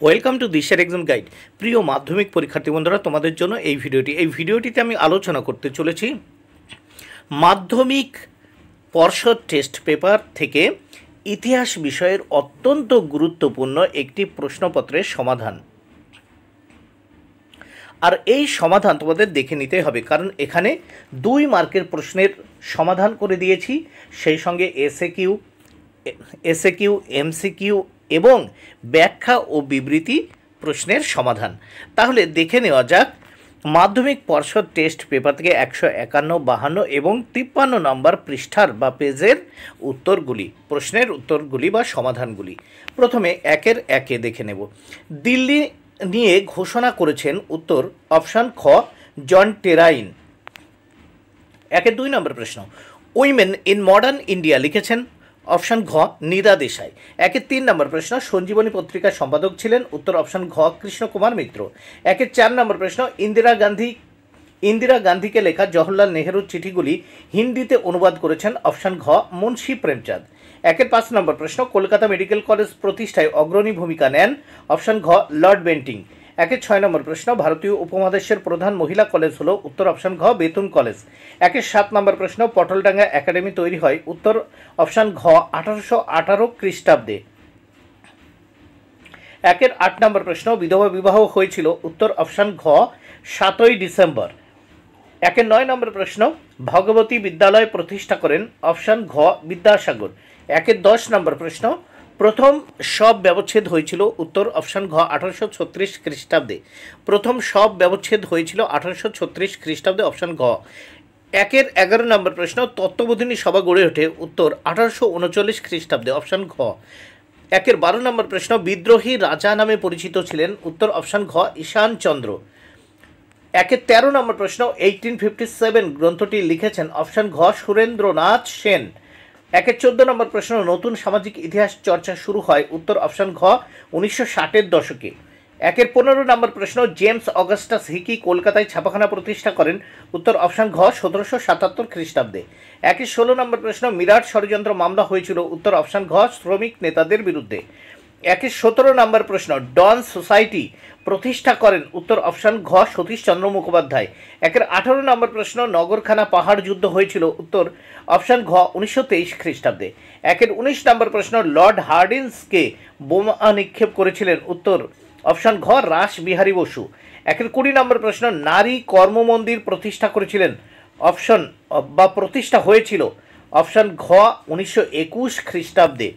Welcome to দিশার exam guide. প্রিয় মাধ্যমিক পরীক্ষার্থী বন্ধুরা, তোমাদের জন্য এই ভিডিওটিতে আমি আলোচনা করতে চলেছি মাধ্যমিক পর্ষদ টেস্ট পেপার থেকে ইতিহাস বিষয়ের অত্যন্ত গুরুত্বপূর্ণ একটি প্রশ্নপত্রের সমাধান। আর এই সমাধান তোমাদের দেখে নিতে হবে, কারণ এখানে 2 মার্কের প্রশ্নের সমাধান করে দিয়েছি, সেই সঙ্গে এসএকিউ, এমসিকিউ এবং ব্যাখ্যা ও বিবৃতি প্রশ্নের সমাধান। তাহলে দেখে নেওয়া যাক মাধ্যমিক পর্ষদ টেস্ট পেপার থেকে 151, 52 এবং 53 নম্বর পৃষ্ঠার বা পেজের উত্তরগুলি, প্রশ্নের উত্তরগুলি বা সমাধানগুলি। প্রথমে একের একে দেখে নেব। দিল্লি নিয়ে ঘোষণা করেছেন উত্তর অপশান খ জন টেরাইন। 2 নম্বর প্রশ্ন, উইমেন ইন মডার্ন ইন্ডিয়া লিখেছেন অপশান ঘ নীরা দেশাই। 3 নম্বর প্রশ্ন, সঞ্জীবনী পত্রিকার সম্পাদক ছিলেন উত্তর অপশান ঘ কৃষ্ণ কুমার মিত্র। 4 নম্বর প্রশ্ন, ইন্দিরা গান্ধীকে লেখা জওহরলাল নেহেরুর চিঠিগুলি হিন্দিতে অনুবাদ করেছেন অপশান ঘ মুন্সি প্রেমচাঁদ। 5 নম্বর প্রশ্ন, কলকাতা মেডিকেল কলেজ প্রতিষ্ঠায় অগ্রণী ভূমিকা নেন অপশান ঘ লর্ড বেন্টিং। 6 নম্বর প্রশ্ন, ভারতীয় উপমহাদেশের প্রধান মহিলা কলেজ হল উত্তর অপশান ঘ বেতুন কলেজ। 7 নম্বর প্রশ্ন, পটলডাঙ্গা একাডেমি তৈরি হয় উত্তর অপশান ঘ 1818 খ্রিস্টাব্দে। 8 নম্বর প্রশ্ন, বিধবা বিবাহ হয়েছিল উত্তর অপশান ঘ 7ই ডিসেম্বর। 9 নম্বর প্রশ্ন, ভগবতী বিদ্যালয় প্রতিষ্ঠা করেন অপশান ঘ বিদ্যাসাগর। 10 নম্বর প্রশ্ন, প্রথম সব ব্যবচ্ছেদ হয়েছিল উত্তর অপশান ঘ 1836 খ্রিস্টাব্দে। প্রথম সব ব্যবচ্ছেদ হয়েছিল 1836 খ্রিস্টাব্দে অপশান ঘ। 11 নম্বর প্রশ্ন, তত্ত্ববোধিনী সভা গড়ে ওঠে উত্তর 1839 খ্রিস্টাব্দে অপশান ঘ। 12 নম্বর প্রশ্ন, বিদ্রোহী রাজা নামে পরিচিত ছিলেন উত্তর অপশান ঘ ঈশান চন্দ্র। 13 নম্বর প্রশ্ন, 1857 গ্রন্থটি লিখেছেন অপশান ঘ সুরেন্দ্রনাথ সেন। 14 নম্বর প্রশ্ন, নতুন সামাজিক ইতিহাস চর্চা শুরু হয় উত্তর অপশান ঘ 1960-এর দশকে। 15 নম্বর প্রশ্ন, জেমস অগাস্টাস হিকি কলকাতায় ছাপাখানা প্রতিষ্ঠা করেন উত্তর অপশান ঘ 1777 খ্রিস্টাব্দে। 16 নম্বর প্রশ্ন, মিরাট ষড়যন্ত্র মামলা হয়েছিল উত্তর অপশান ঘ শ্রমিক নেতাদের বিরুদ্ধে। 17 নম্বর প্রশ্ন, ডন সোসাইটি প্রতিষ্ঠা করেন উত্তর অপশান ঘ সতীশচন্দ্র মুখোপাধ্যায়। 18 নম্বর প্রশ্ন, নগরখানা পাহাড় যুদ্ধ হয়েছিল উত্তর অপশান ঘ 1923 খ্রিস্টাব্দে। 19 নম্বর প্রশ্ন, লর্ড হার্ডিন্সকে বোমা নিক্ষেপ করেছিলেন উত্তর অপশান ঘ রাসবিহারী বসু। 20 নম্বর প্রশ্ন, নারী কর্মমন্দির প্রতিষ্ঠা করেছিলেন অপশান বা প্রতিষ্ঠা হয়েছিল অপশান ঘ 1921 খ্রিস্টাব্দে।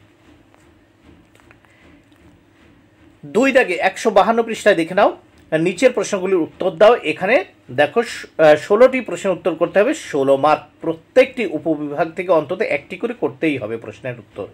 2 দাগে 152 পৃষ্ঠায় দেখে নাও, নিচের প্রশ্নগুলির উত্তর দাও। এখানে দেখো 16টি প্রশ্নের উত্তর করতে হবে, 16 মার্ক। প্রত্যেকটি উপবিভাগ থেকে অন্তত একটি করে করতেই হবে প্রশ্নের উত্তর।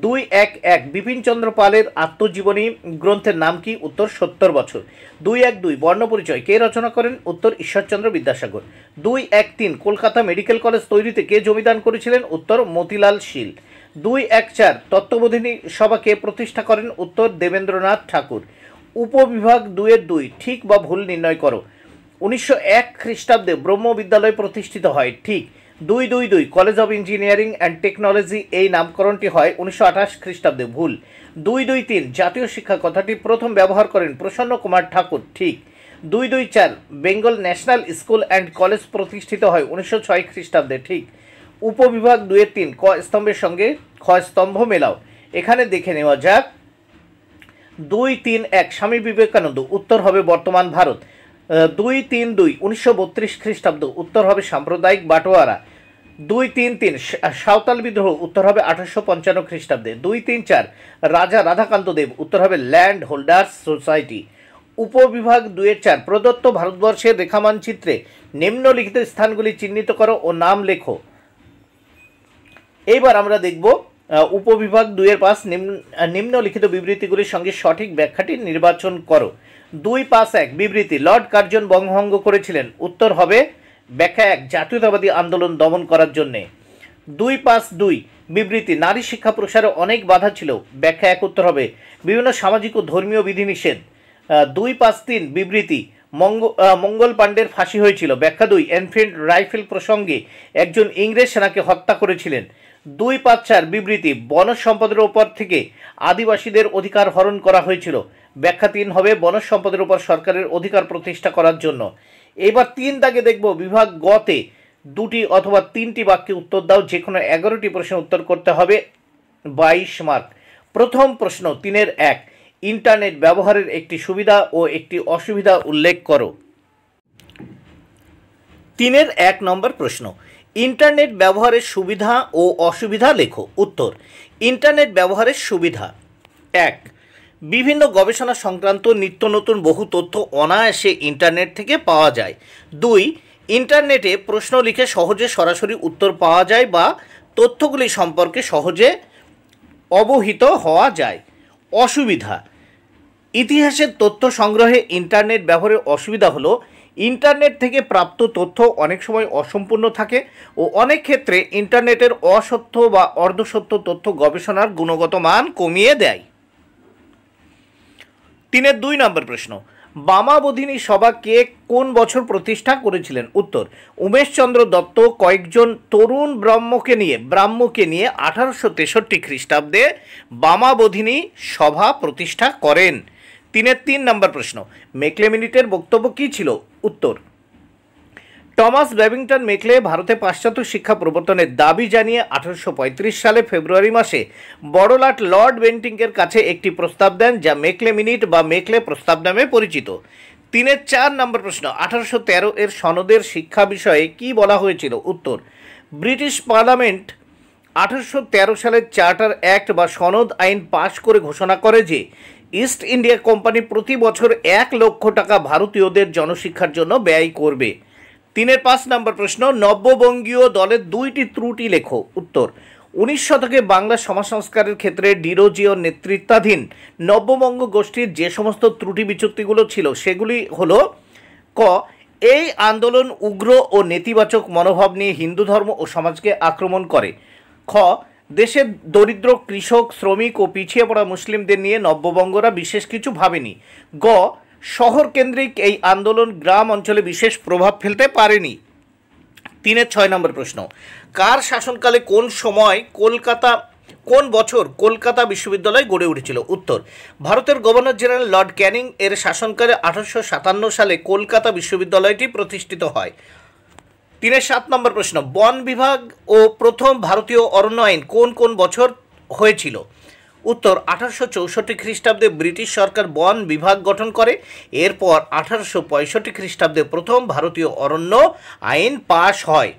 2-1-1 বিপিনচন্দ্র পালের আত্মজীবনী গ্রন্থের নাম কি উত্তর 70 বছর। 2-1-2 বর্ণপরিচয় কে রচনা করেন উত্তর ঈশ্বরচন্দ্র বিদ্যাসাগর। 2-1-3 কলকাতা মেডিকেল কলেজ তৈরিতে কে জমিদান করেছিলেন উত্তর মতিলাল শীল। 2-1-4 তত্ত্ববোধিনী সভা কে প্রতিষ্ঠা করেন উত্তর দেবেন্দ্রনাথ ঠাকুর। উপবিভাগ 2-2 ঠিক বা ভুল নির্ণয় করো। 1901 খ্রিস্টাব্দে ব্রহ্ম বিদ্যালয় প্রতিষ্ঠিত হয়, ঠিক। 2-2-2 college of engineering and technology এই নামকরণটি হয় 1928 খ্রিস্টাব্দে, ভুল। 2-2-3 জাতীয় শিক্ষা কথাটি প্রথম ব্যবহার করেন প্রসন্ন কুমার ঠাকুর, ঠিক। 2-2-4 Bengal national school and college প্রতিষ্ঠিত হয় 1906 খ্রিস্টাব্দে, ঠিক। উপবিভাগ 2-3 ক স্তম্ভের সঙ্গে খ স্তম্ভ মেলাও। এখানে দেখে নেওয়া যাক 2-3-1 স্বামী বিবেকানন্দ, উত্তর হবে বর্তমান ভারত। 2-3-2 1932 খ্রিস্টাব্দ, উত্তর হবে সাম্প্রদায়িক বাটোয়ারা। 2-3-3 সাঁওতাল বিদ্রোহ, উত্তর হবে 1855 খ্রিস্টাব্দে। 2-3-4 রাজা রাধাকান্ত দেব, উত্তর হবে ল্যান্ড হোল্ডার্স সোসাইটি। উপবিভাগ 2-4 প্রদত্ত ভারতবর্ষের রেখামানচিত্রে নিম্নলিখিত স্থানগুলি চিহ্নিত করো ও নাম লেখো। এইবার আমরা দেখব উপবিভাগ 2-5 নিম্নলিখিত বিবৃতিগুলির সঙ্গে সঠিক ব্যাখ্যাটি নির্বাচন করো। 2-5-1 বিবৃতি, লর্ড কার্জন বঙ্গভঙ্গ করেছিলেন, উত্তর হবে ব্যাখ্যা 1 জাতীয়তাবাদী আন্দোলন দমন করার জন্যে। 2-5-2 বিবৃতি, নারী শিক্ষা প্রসারে অনেক বাধা ছিল, ব্যাখ্যা 1 উত্তর হবে বিভিন্ন সামাজিক ও ধর্মীয় বিধিনিষেধ। 2-5-3 বিবৃতি, মঙ্গল পাণ্ডের ফাঁসি হয়েছিল, ব্যাখ্যা 2 এনফিল্ড রাইফেল প্রসঙ্গে একজন ইংরেজ সেনাকে হত্যা করেছিলেন। 2-5-4 বিবৃতি, বন সম্পদের ওপর থেকে আদিবাসীদের অধিকার হরণ করা হয়েছিল, ব্যাখ্যা 3 হবে বনজ সম্পদের উপর সরকারের অধিকার প্রতিষ্ঠা করার জন্য। এবার 3 দাগে দেখব বিভাগ গতে 2টি অথবা 3টি বাক্যে উত্তর দাও, যে কোনো 11টি প্রশ্নের উত্তর করতে হবে, 22 মার্ক। প্রথম প্রশ্ন 3-এর 1, ইন্টারনেট ব্যবহারের একটি সুবিধা ও একটি অসুবিধা উল্লেখ করো। 3-এর 1 নম্বর প্রশ্ন, ইন্টারনেট ব্যবহারের সুবিধা ও অসুবিধা লেখো। উত্তর, ইন্টারনেট ব্যবহারের সুবিধা: 1, বিভিন্ন গবেষণা সংক্রান্ত নিত্য নতুন বহু তথ্য অনায়াসে ইন্টারনেট থেকে পাওয়া যায়। 2, ইন্টারনেটে প্রশ্ন লিখে সহজে সরাসরি উত্তর পাওয়া যায় বা তথ্যগুলি সম্পর্কে সহজে অবহিত হওয়া যায়। অসুবিধা: ইতিহাসের তথ্য সংগ্রহে ইন্টারনেট ব্যবহারের অসুবিধা হলো ইন্টারনেট থেকে প্রাপ্ত তথ্য অনেক সময় অসম্পূর্ণ থাকে ও অনেক ক্ষেত্রে ইন্টারনেটের অসত্য বা অর্ধসত্য তথ্য গবেষণার গুণগত মান কমিয়ে দেয়। 3-এর 2 নম্বর প্রশ্ন, বামাবোধিনী সভা কে কোন বছর প্রতিষ্ঠা করেছিলেন? উত্তর, উমেশচন্দ্র দত্ত কয়েকজন তরুণ ব্রাহ্মকে নিয়ে 1863 খ্রিস্টাব্দে বামাবোধিনী সভা প্রতিষ্ঠা করেন। 3-এর 3 নম্বর প্রশ্ন, মেকলে মিনিটের বক্তব্য কী ছিল? উত্তর, টমাস ব্যাবিংটন মেকলে ভারতে পাশ্চাত্য শিক্ষা প্রবর্তনের দাবি জানিয়ে 1835 সালে ফেব্রুয়ারি মাসে বড়লাট লর্ড বেন্টিংকের কাছে একটি প্রস্তাব দেন, যা মেকলে মিনিট বা মেকলে প্রস্তাব নামে পরিচিত। 3-এর 4 নম্বর প্রশ্ন, 1813 এর সনদের শিক্ষা বিষয়ে কি বলা হয়েছিল? উত্তর, ব্রিটিশ পার্লামেন্ট 1813 সালের চার্টার অ্যাক্ট বা সনদ আইন পাশ করে ঘোষণা করে যে ইস্ট ইন্ডিয়া কোম্পানি প্রতি বছর 1 লক্ষ টাকা ভারতীয়দের জনশিক্ষার জন্য ব্যয় করবে। 3-এর 5 নম্বর প্রশ্ন, নব্যবঙ্গীয় দলের 2টি ত্রুটি লেখো। উত্তর, 19 শতকে বাংলা সমাজ সংস্কারের ক্ষেত্রে ডিরোজিও নেতৃত্বাধীন নব্যবঙ্গ গোষ্ঠীর যে সমস্ত ত্রুটি বিচ্যুতিগুলো ছিল সেগুলি হলো: ক, এই আন্দোলন উগ্র ও নেতিবাচক মনোভাব নিয়ে হিন্দু ধর্ম ও সমাজকে আক্রমণ করে। খ, দেশের দরিদ্র কৃষক, শ্রমিক ও পিছিয়ে পড়া মুসলিমদের নিয়ে নব্যবঙ্গরা বিশেষ কিছু ভাবেনি। গ, শহর কেন্দ্রিক এই আন্দোলন গ্রাম অঞ্চলে বিশেষ প্রভাব ফেলতে পারেনি। 3-এর 6 নম্বর প্রশ্ন, কার শাসনকালে কোন বছর কলকাতা বিশ্ববিদ্যালয় গড়ে উঠেছিল? উত্তর, ভারতের গভর্নর জেনারেল লর্ড ক্যানিং এর শাসনকালে 1857 সালে কলকাতা বিশ্ববিদ্যালয়টি প্রতিষ্ঠিত হয়। 3-এর 7 নম্বর প্রশ্ন, বন বিভাগ ও প্রথম ভারতীয় অরণ্য আইন কোন কোন বছর হয়েছিল? উত্তর, 1864 খ্রিস্টাব্দে ব্রিটিশ সরকার বন বিভাগ গঠন করে। এরপর 1865 খ্রিস্টাব্দে প্রথম ভারতীয় অরণ্য আইন পাশ হয়।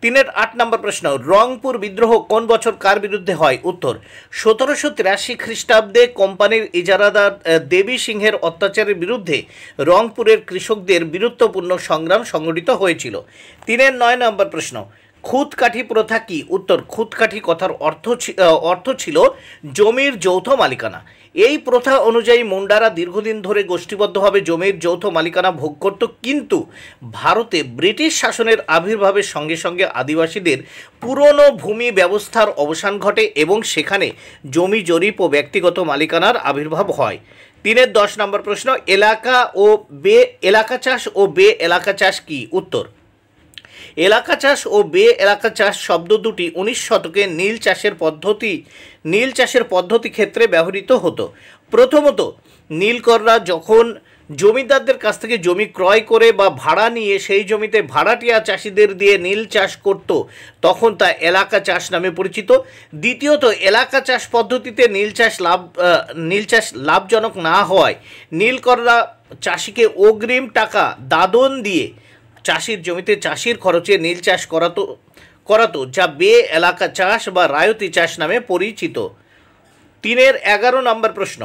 3-এর 8 নম্বর প্রশ্ন, রংপুর বিদ্রোহ কোন বছর কার বিরুদ্ধে হয়? উত্তর, 1783 খ্রিস্টাব্দে কোম্পানির ইজারাদার দেবী সিংহের অত্যাচারের বিরুদ্ধে রংপুরের কৃষকদের বীরত্বপূর্ণ সংগ্রাম সংগঠিত হয়েছিল। 3-এর 9 নম্বর প্রশ্ন, খুদকাঠি প্রথা কি? উত্তর, খুদকাঠি কথার অর্থ ছিল জমির যৌথ মালিকানা। এই প্রথা অনুযায়ী মুন্ডারা দীর্ঘদিন ধরে গোষ্ঠীবদ্ধভাবে জমির যৌথ মালিকানা ভোগ করত, কিন্তু ভারতে ব্রিটিশ শাসনের আবির্ভাবের সঙ্গে সঙ্গে আদিবাসীদের পুরনো ভূমি ব্যবস্থার অবসান ঘটে এবং সেখানে জমি জরিপ ও ব্যক্তিগত মালিকানার আবির্ভাব হয়। 3-এর 10 নম্বর প্রশ্ন, এলাকা চাষ ও বে এলাকা চাষ কি? উত্তর, এলাকা চাষ ও বে এলাকা চাষ শব্দ দুটি 19 শতকে নীল চাষের পদ্ধতি ক্ষেত্রে ব্যবহৃত হতো। প্রথমত, নীলকররা যখন জমিদারদের কাছ থেকে জমি ক্রয় করে বা ভাড়া নিয়ে সেই জমিতে ভাড়াটিয়া চাষিদের দিয়ে নীল চাষ করত, তখন তা এলাকা চাষ নামে পরিচিত। দ্বিতীয়ত, এলাকা চাষ পদ্ধতিতে নীল চাষ লাভজনক না হওয়ায় নীলকররা চাষিকে অগ্রিম টাকা দাদন দিয়ে চাষির জমিতে চাষির খরচে নীল চাষ করাতো, যা বে এলাকা চাষ বা রায়তি চাষ নামে পরিচিত। 3-এর 11 নম্বর প্রশ্ন,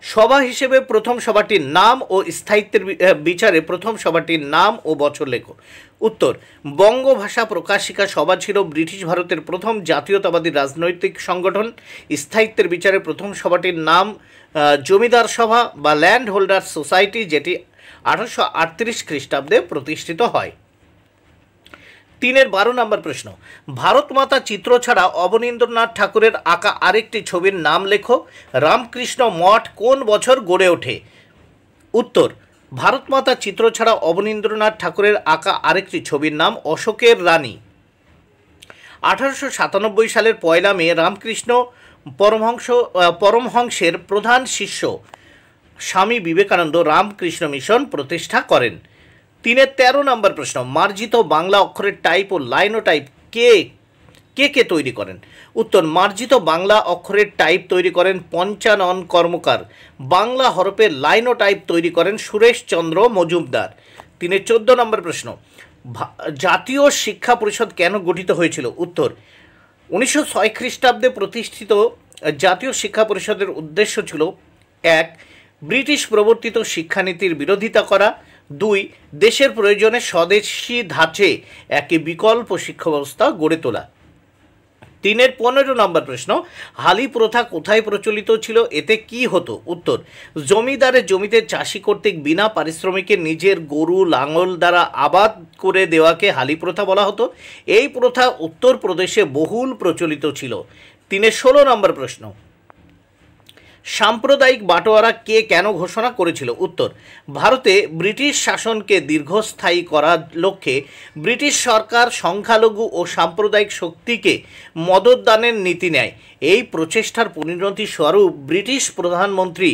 সভা হিসেবে প্রথম সভাটির নাম ও স্থায়িত্বের বিচারে প্রথম সভাটির নাম ও বছর লেখো। উত্তর, বঙ্গভাষা প্রকাশিকা সভা ছিল ব্রিটিশ ভারতের প্রথম জাতীয়তাবাদী রাজনৈতিক সংগঠন। স্থায়িত্বের বিচারে প্রথম সভাটির নাম জমিদার সভা বা ল্যান্ড হোল্ডার সোসাইটি, যেটি 1838 খ্রিস্টাব্দে প্রতিষ্ঠিত হয়। 3-এর 12 নম্বর প্রশ্ন, ভারত মাতা চিত্র ছাড়া অবনীন্দ্রনাথ ঠাকুরের আঁকা আরেকটি ছবির নাম লেখো। রামকৃষ্ণ মঠ কোন বছর গড়ে ওঠে? উত্তর, ভারত মাতা চিত্র ছাড়া অবনীন্দ্রনাথ ঠাকুরের আঁকা আরেকটি ছবির নাম অশোকের রানী। 1897 সালের 1 মে রামকৃষ্ণ পরমহংসের প্রধান শিষ্য স্বামী বিবেকানন্দ রামকৃষ্ণ মিশন প্রতিষ্ঠা করেন? 13 নম্বর প্রশ্ন, মার্জিত বাংলা অক্ষরের টাইপ ও লাইনোটাইপ কে কে কে তৈরি করেন? উত্তর, মার্জিত বাংলা অক্ষরের টাইপ তৈরি করেন পঞ্চানন কর্মকার। বাংলা হরফের লাইনোটাইপ তৈরি করেন সুরেশচন্দ্র মজুমদার। 14 নম্বর প্রশ্ন, জাতীয় শিক্ষা পরিষদ কেন গঠিত হয়েছিল? উত্তর, 1906 খ্রিস্টাব্দে প্রতিষ্ঠিত জাতীয় শিক্ষা পরিষদের উদ্দেশ্য ছিল 1. ব্রিটিশ প্রবর্তিত শিক্ষানীতির বিরোধিতা করা, 2. দেশের প্রয়োজনে স্বদেশী ধাঁচে একটি বিকল্প শিক্ষা ব্যবস্থা গড়ে তোলা। 15 নম্বর প্রশ্ন, হালি প্রথা কোথায় প্রচলিত ছিল? এতে কি হতো? উত্তর, জমিদারের জমিতে চাষি কর্তৃক বিনা পারিশ্রমিকে নিজের গরু লাঙল দ্বারা আবাদ করে দেওয়াকে হালি প্রথা বলা হতো। এই প্রথা উত্তরপ্রদেশে বহুল প্রচলিত ছিল। 16 নম্বর প্রশ্ন, সাম্প্রদায়িক বাটোয়ারা কে কেন ঘোষণা করেছিল? উত্তর, ভারতে ব্রিটিশ শাসনকে দীর্ঘস্থায়ী করার লক্ষ্যে ব্রিটিশ সরকার সংখ্যালঘু ও সাম্প্রদায়িক শক্তিকে মদতদানের নীতি নেয়। এই প্রচেষ্টার পরিণতি স্বরূপ ব্রিটিশ প্রধানমন্ত্রী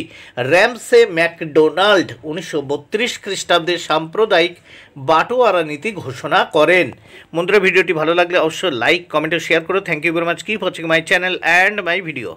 র্যামসে ম্যাকডোনাল্ড 1932 খ্রিস্টাব্দে সাম্প্রদায়িক বাটোয়ারা নীতি ঘোষণা করেন। বন্ধুরা, ভিডিওটি ভালো লাগলে অবশ্যই লাইক, কমেন্ট ও শেয়ার করো। Thank you very much. Keep watching my channel and my video.